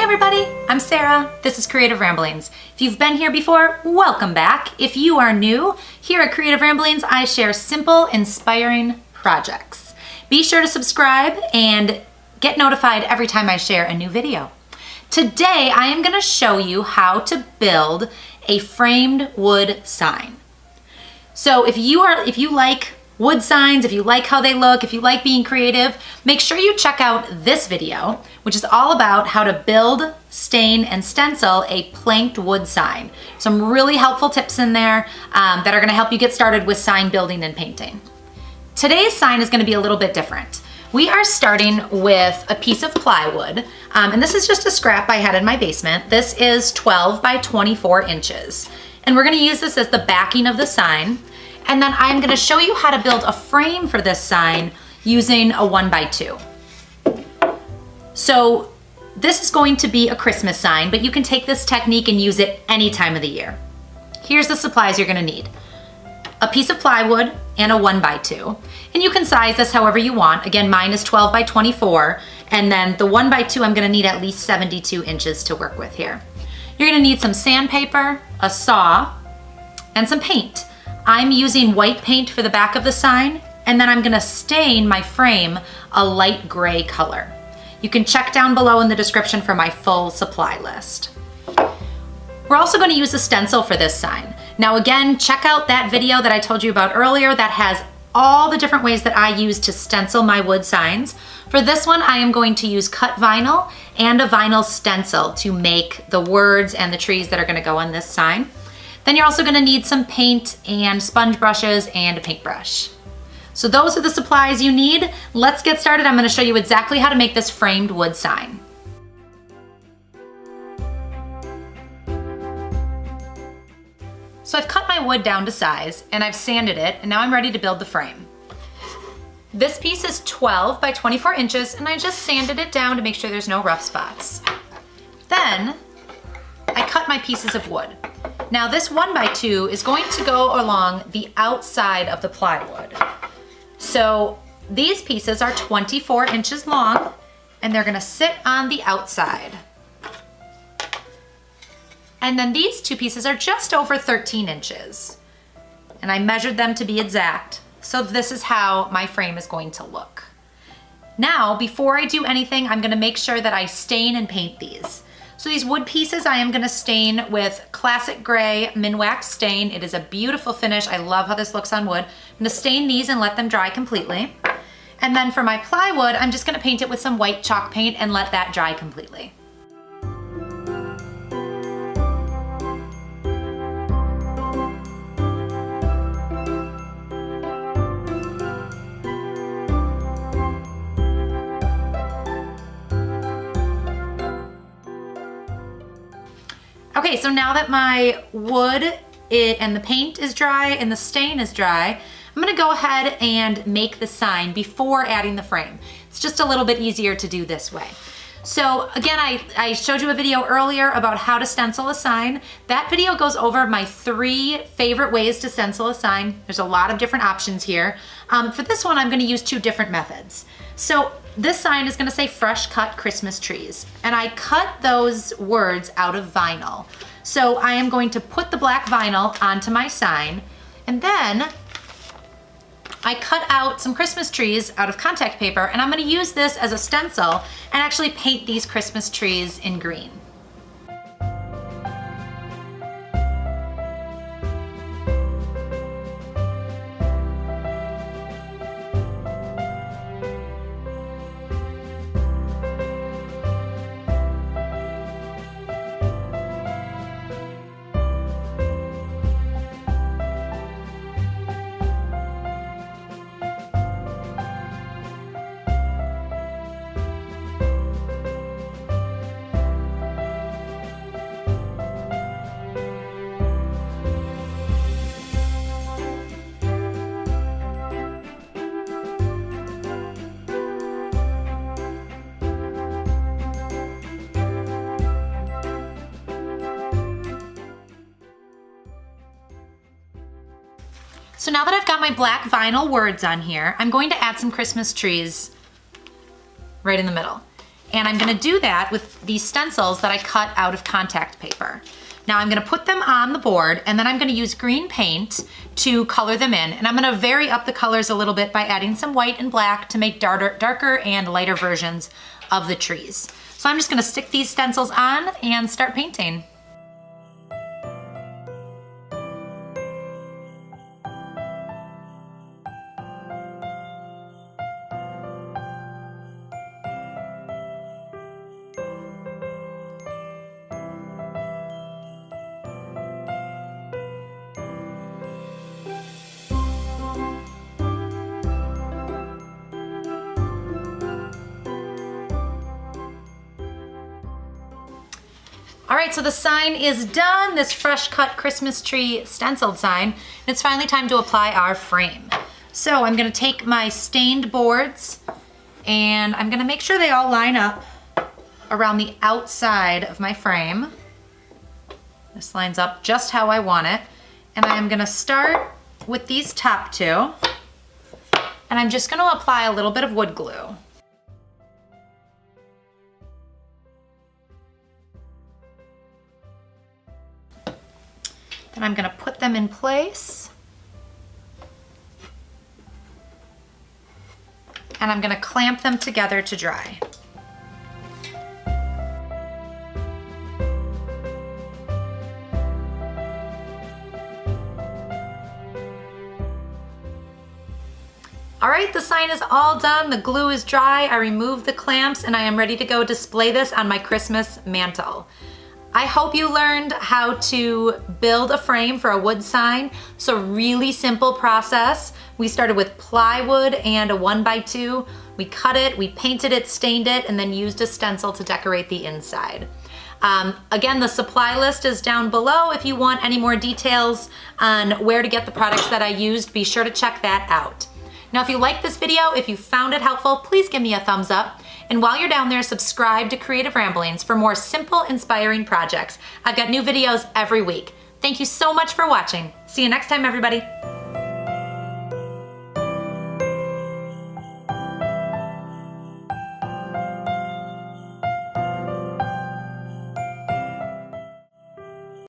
everybody, I'm Sarah. This is Creative Ramblings. If you've been here before, welcome back. If you are new, here at Creative Ramblings, I share simple, inspiring projects. Be sure to subscribe and get notified every time I share a new video. Today, I am gonna show you how to build a framed wood sign. So if you like wood signs, if you like how they look, if you like being creative, make sure you check out this video, which is all about how to build, stain, and stencil a planked wood sign. Some really helpful tips in there that are gonna help you get started with sign building and painting. Today's sign is gonna be a little bit different. We are starting with a piece of plywood, and this is just a scrap I had in my basement. This is 12 by 24 inches. And we're gonna use this as the backing of the sign. And then I'm gonna show you how to build a frame for this sign using a 1x2. So this is going to be a Christmas sign, but you can take this technique and use it any time of the year. Here's the supplies you're gonna need. A piece of plywood and a 1x2. And you can size this however you want. Again, mine is 12 by 24. And then the 1x2, I'm gonna need at least 72 inches to work with here. You're gonna need some sandpaper, a saw, and some paint. I'm using white paint for the back of the sign, and then I'm gonna stain my frame a light gray color. You can check down below in the description for my full supply list. We're also gonna use a stencil for this sign. Now again, check out that video that I told you about earlier that has all the different ways that I use to stencil my wood signs. For this one, I am going to use cut vinyl and a vinyl stencil to make the words and the trees that are gonna go on this sign. Then you're also gonna need some paint and sponge brushes and a paintbrush. So those are the supplies you need. Let's get started. I'm gonna show you exactly how to make this framed wood sign. So I've cut my wood down to size and I've sanded it, and now I'm ready to build the frame. This piece is 12 by 24 inches, and I just sanded it down to make sure there's no rough spots. Then I cut my pieces of wood. Now this 1x2 is going to go along the outside of the plywood. So these pieces are 24 inches long, and they're gonna sit on the outside. And then these two pieces are just over 13 inches. And I measured them to be exact. So this is how my frame is going to look. Now, before I do anything, I'm gonna make sure that I stain and paint these. So these wood pieces I am gonna stain with classic gray Minwax stain. It is a beautiful finish. I love how this looks on wood. I'm gonna stain these and let them dry completely. And then for my plywood, I'm just gonna paint it with some white chalk paint and let that dry completely. Okay, so now that my wood and the paint is dry and the stain is dry, I'm gonna go ahead and make the sign before adding the frame. It's just a little bit easier to do this way. So again, I showed you a video earlier about how to stencil a sign. That video goes over my 3 favorite ways to stencil a sign. There's a lot of different options here. For this one, I'm gonna use 2 different methods. So this sign is gonna say fresh cut Christmas trees, and I cut those words out of vinyl. So I am going to put the black vinyl onto my sign, and then I cut out some Christmas trees out of contact paper, and I'm gonna use this as a stencil and actually paint these Christmas trees in green. So now that I've got my black vinyl words on here, I'm going to add some Christmas trees right in the middle. And I'm gonna do that with these stencils that I cut out of contact paper. Now I'm gonna put them on the board, and then I'm gonna use green paint to color them in. And I'm gonna vary up the colors a little bit by adding some white and black to make darker and lighter versions of the trees. So I'm just gonna stick these stencils on and start painting. All right, so the sign is done, this fresh cut Christmas tree stenciled sign. And it's finally time to apply our frame. So I'm gonna take my stained boards and I'm gonna make sure they all line up around the outside of my frame. This lines up just how I want it. And I'm gonna start with these top two. And I'm just gonna apply a little bit of wood glue. Then I'm gonna put them in place. And I'm gonna clamp them together to dry. All right, the sign is all done. The glue is dry. I removed the clamps and I am ready to go display this on my Christmas mantle. I hope you learned how to build a frame for a wood sign. It's a really simple process. We started with plywood and a 1x2. We cut it, we painted it, stained it, and then used a stencil to decorate the inside. Again, the supply list is down below. If you want any more details on where to get the products that I used, be sure to check that out. Now, if you liked this video, if you found it helpful, please give me a thumbs up. And while you're down there, subscribe to Creative Ramblings for more simple, inspiring projects. I've got new videos every week. Thank you so much for watching. See you next time, everybody.